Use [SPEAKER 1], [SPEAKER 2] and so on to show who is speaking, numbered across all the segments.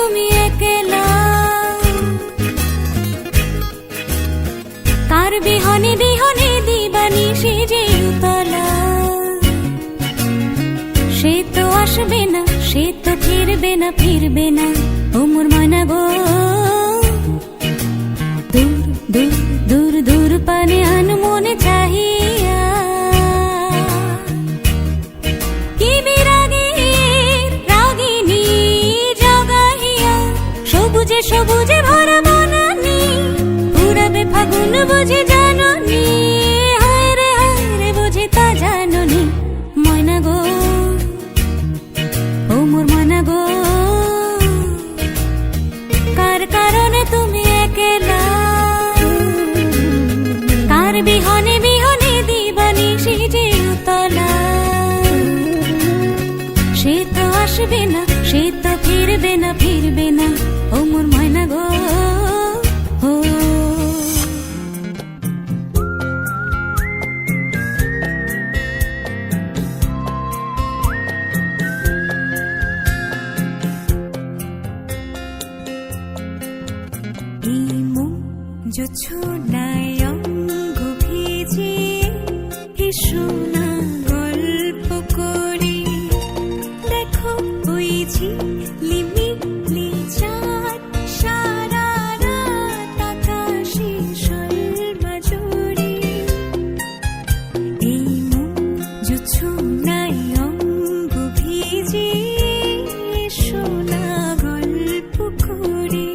[SPEAKER 1] তুমি একলা, কার বিহনে বিহনে দিবানিশি যে উতলা। সে তো আসবে না, সে তো ফিরবে না, ফিরবে না ও মোর ময়না গো। দূর দূর দূর দূর পানে আনমনে চাহিয়া, কি বিরাগের রাগিনী জগাইয়া। সবুজে সবুজে ভরা বনানি, পুরাবে ফাগুন বুঝে জাননি। হায় রে বুঝে তা জাননি ময়না গো, ও মোর ময়না গো। কার কারণে তুমি একলা, কার বিহনে বিহনে দিবানিশি যে উতলা। সে তো আসবে না, সে তো ফিরবে না, ফিরবে না ও মোর ময়না গো। জোছনায় অঙ্গ ভিজে শোনা গল্প করি, দেখো ওই ঝিলিমিলি চাঁদ সারা রাত আকাশে শোলমা জুড়ে। এই জোছনায় অঙ্গ ভিজে শোনা গল্প করি।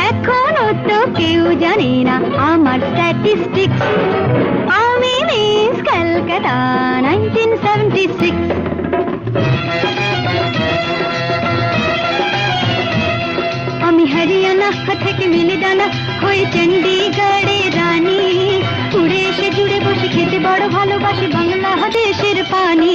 [SPEAKER 1] এখনো তো কেউ জানে না আমার স্ট্যাটিস্টিক্স। আমি মিস কলকাতা 1976। আমি হরিয়ানা থেকে মিলিদানা হয়ে চণ্ডীগড়ে রানী, উড়ে এসে জুড়ে বসে খেতে বড় ভালোবাসি বাংলাদেশের পানি।